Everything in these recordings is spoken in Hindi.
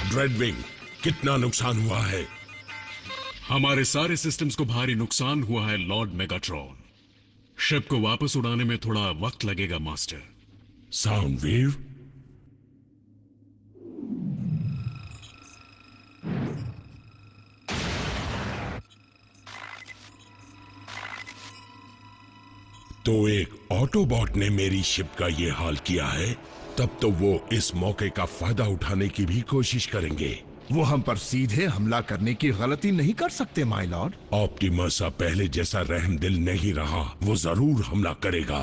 ड्रेडविंग, कितना नुकसान हुआ है? हमारे सारे सिस्टम्स को भारी नुकसान हुआ है लॉर्ड मेगाट्रॉन। शिप को वापस उड़ाने में थोड़ा वक्त लगेगा मास्टर। Sound wave? तो एक ऑटोबॉट ने मेरी शिप का ये हाल किया है, तब तो वो इस मौके का फायदा उठाने की भी कोशिश करेंगे। वो हम पर सीधे हमला करने की गलती नहीं कर सकते माय लॉर्ड। ऑप्टिमस अब पहले जैसा रहमदिल नहीं रहा, वो जरूर हमला करेगा।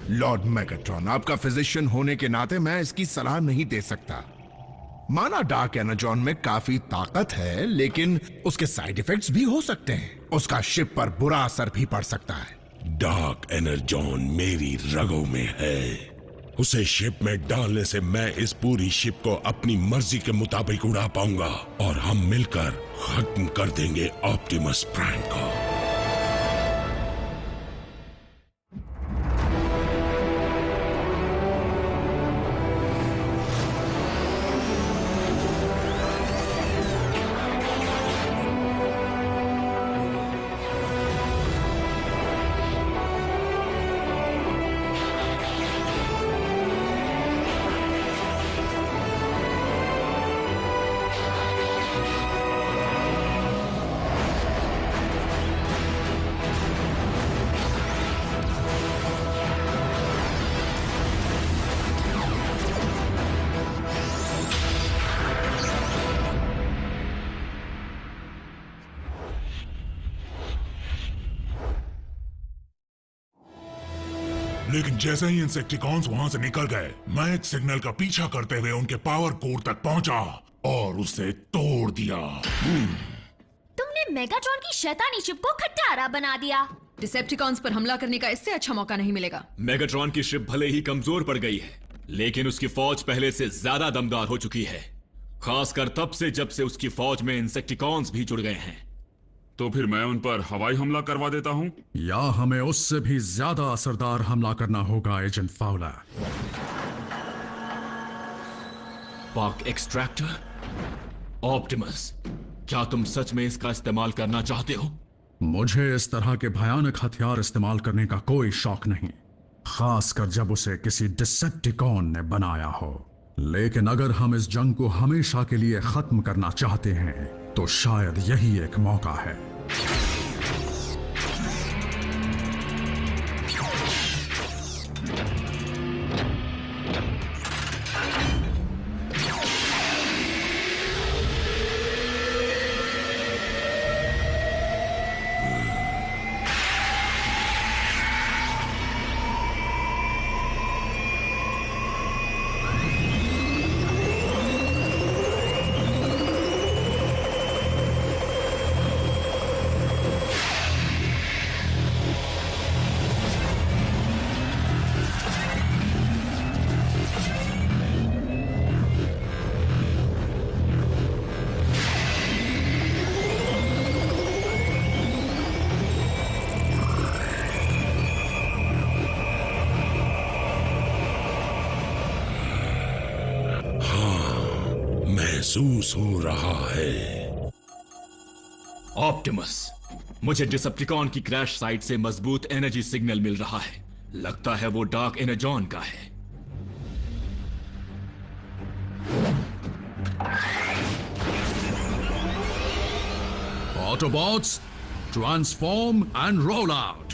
लॉर्ड मेगाट्रॉन, आपका फिजिशियन होने के नाते मैं इसकी सलाह नहीं दे सकता। माना डार्क एनर्जॉन में काफी ताकत है, लेकिन उसके साइड इफेक्ट्स भी हो सकते हैं। उसका शिप पर बुरा असर भी पड़ सकता है। डार्क एनर्जॉन मेरी रगों में है। उसे शिप में डालने से मैं इस पूरी शिप को अपनी मर्जी के मुताबिक उड़ा पाऊंगा और हम मिलकर खत्म कर देंगे ऑप्टिमस प्राइम को। लेकिन जैसे ही इंसेक्टिकॉन्स वहां से निकल गए, मैं एक सिग्नल का पीछा करते हुए उनके पावर कोर तक पहुंचा और उसे तोड़ दिया। तुमने मेगाट्रॉन की शैतानी शिप को खटारा बना दिया। डिसेप्टिकॉन्स पर हमला करने का इससे अच्छा मौका नहीं मिलेगा। मेगाट्रॉन की शिप भले ही कमजोर पड़ गई है, लेकिन उसकी फौज पहले से ज्यादा दमदार हो चुकी है, खासकर तब से जब से उसकी फौज में इंसेक्टिकॉन्स भी जुड़ गए हैं। तो फिर मैं उन पर हवाई हमला करवा देता हूं, या हमें उससे भी ज्यादा असरदार हमला करना होगा agent Fowler. Park extractor? Optimus, क्या तुम सच में इसका इस्तेमाल करना चाहते हो? मुझे इस तरह के भयानक हथियार इस्तेमाल करने का कोई शौक नहीं, खासकर जब उसे किसी डिसेप्टिकॉन ने बनाया हो। लेकिन अगर हम इस जंग को हमेशा के लिए खत्म करना चाहते हैं तो शायद यही एक मौका है। महसूस हो रहा है। ऑप्टिमस, मुझे डिसेप्टिकॉन की क्रैश साइट से मजबूत एनर्जी सिग्नल मिल रहा है। लगता है वो डार्क एनर्जॉन का है। Autobots, transform and roll out.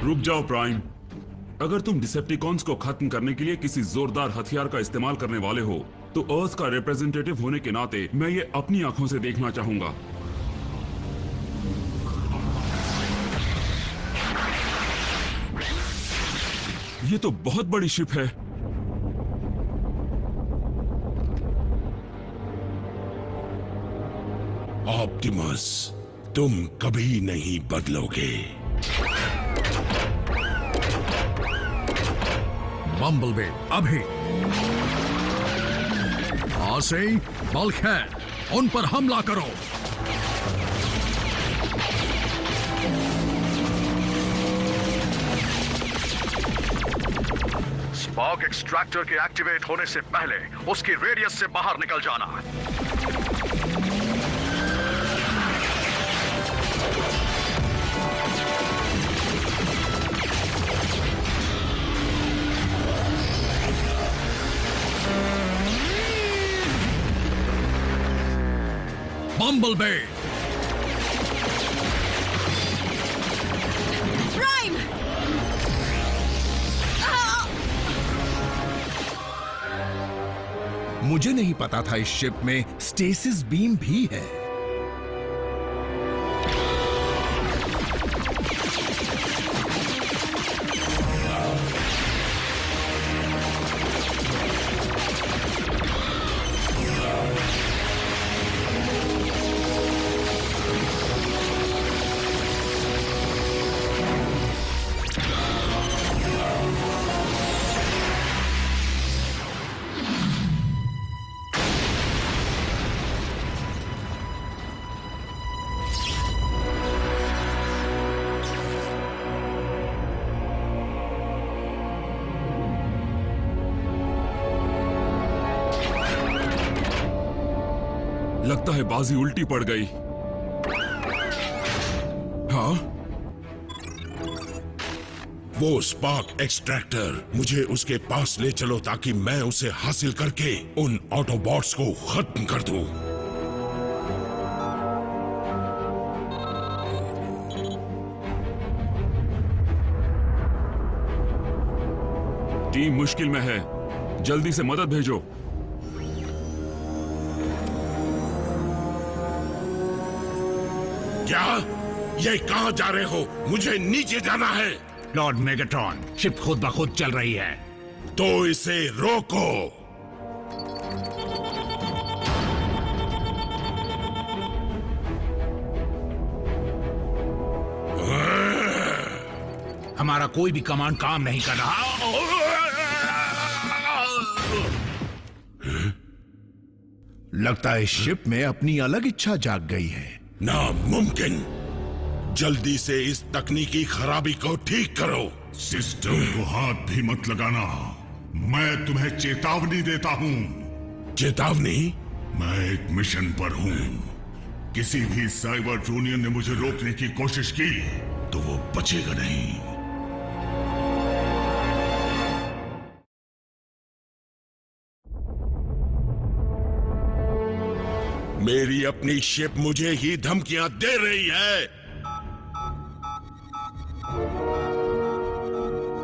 रुक जाओ प्राइम। अगर तुम डिसेप्टिकॉन्स को खत्म करने के लिए किसी जोरदार हथियार का इस्तेमाल करने वाले हो, तो अर्थ का रिप्रेजेंटेटिव होने के नाते मैं ये अपनी आंखों से देखना चाहूंगा। ये तो बहुत बड़ी शिप है। ऑप्टिमस, तुम कभी नहीं बदलोगे। बम्बलबी, अभी आसे बल्कहेड, उन पर हमला करो। स्पार्क एक्सट्रैक्टर के एक्टिवेट होने से पहले उसकी रेडियस से बाहर निकल जाना। बम्बलबे, प्राइम! मुझे नहीं पता था इस शिप में स्टेसिस बीम भी है। लगता है बाजी उल्टी पड़ गई। हाँ, वो स्पार्क एक्सट्रैक्टर, मुझे उसके पास ले चलो ताकि मैं उसे हासिल करके उन ऑटोबॉट्स को खत्म कर दूं। टीम मुश्किल में है, जल्दी से मदद भेजो। क्या? ये कहां जा रहे हो? मुझे नीचे जाना है। लॉर्ड मेगाट्रॉन, शिप खुद ब खुद चल रही है। तो इसे रोको। हमारा कोई भी कमांड काम नहीं कर रहा। लगता है इस शिप में अपनी अलग इच्छा जाग गई है। नामुमकिन। जल्दी से इस तकनीकी खराबी को ठीक करो। सिस्टम को हाथ भी मत लगाना। मैं तुम्हें चेतावनी देता हूँ। चेतावनी? मैं एक मिशन पर हूँ। किसी भी साइबर ट्रोनियन ने मुझे रोकने की कोशिश की तो वो बचेगा नहीं। मेरी अपनी शिप मुझे ही धमकियां दे रही है।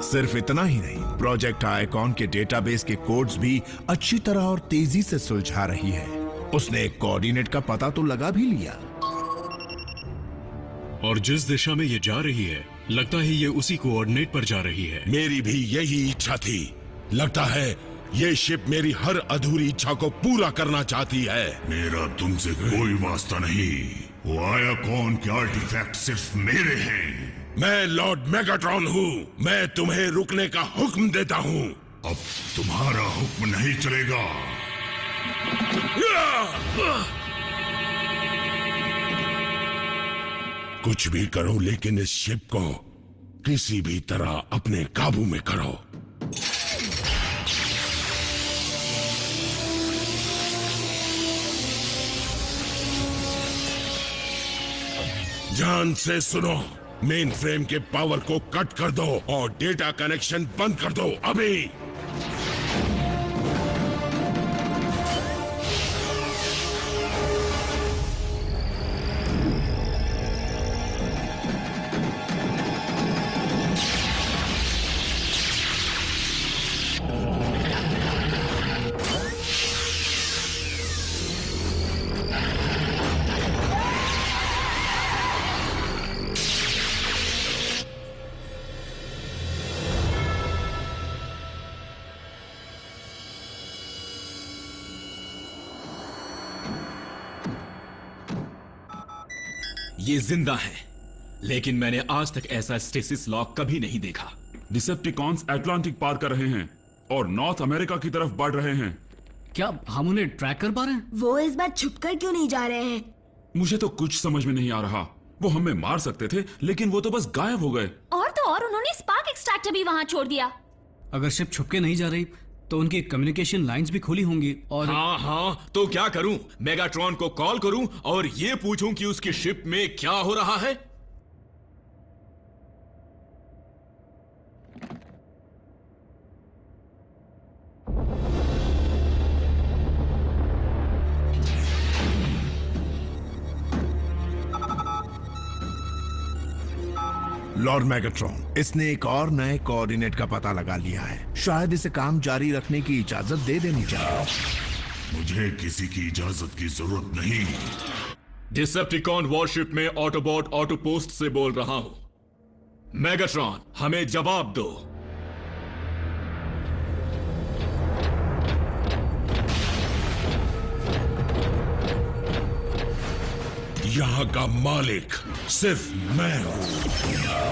सिर्फ इतना ही नहीं, प्रोजेक्ट आइकॉन के डेटाबेस के कोड्स भी अच्छी तरह और तेजी से सुलझा रही है। उसने एक कोऑर्डिनेट का पता तो लगा भी लिया। और जिस दिशा में ये जा रही है, लगता है ये उसी कोऑर्डिनेट पर जा रही है। मेरी भी यही इच्छा थी। लगता है ये शिप मेरी हर अधूरी इच्छा को पूरा करना चाहती है। मेरा तुमसे कोई वास्ता नहीं। वो आइकॉन के आर्टिफैक्ट सिर्फ मेरे हैं। मैं लॉर्ड मेगाट्रॉन हूँ। मैं तुम्हें रुकने का हुक्म देता हूँ। अब तुम्हारा हुक्म नहीं चलेगा। कुछ भी करो, लेकिन इस शिप को किसी भी तरह अपने काबू में करो। ध्यान से सुनो। मेन फ्रेम के पावर को कट कर दो और डेटा कनेक्शन बंद कर दो अभी। ये जिंदा है, लेकिन मैंने आज तक ऐसा स्टेसिस लॉक कभी नहीं देखा। डिसेप्टिकॉन्स अटलांटिक पार कर रहे हैं और नॉर्थ अमेरिका की तरफ बढ़ रहे हैं। क्या हम उन्हें ट्रैक कर पा रहे हैं? वो इस बार छुपकर क्यों नहीं जा रहे हैं? मुझे तो कुछ समझ में नहीं आ रहा। वो हमें मार सकते थे, लेकिन वो तो बस गायब हो गए। और तो और उन्होंने स्पार्क एक्सट्रैक्टर भी वहाँ छोड़ दिया। अगर शिप छुपके नहीं जा रही तो उनकी कम्युनिकेशन लाइंस भी खुली होंगी और हाँ, तो क्या करूं? मेगाट्रॉन को कॉल करूं और ये पूछूं कि उसकी शिप में क्या हो रहा है? लॉर्ड मैगट्रॉन, इसने एक और नए कोऑर्डिनेट का पता लगा लिया है। शायद इसे काम जारी रखने की इजाजत दे देनी चाहिए। मुझे किसी की इजाजत की जरूरत नहीं। डिसेप्टिकॉन वॉरशिप में ऑटोबॉट ऑटोपोस्ट से बोल रहा हूं। मेगाट्रॉन, हमें जवाब दो। यहाँ का मालिक सिर्फ मैं हूं।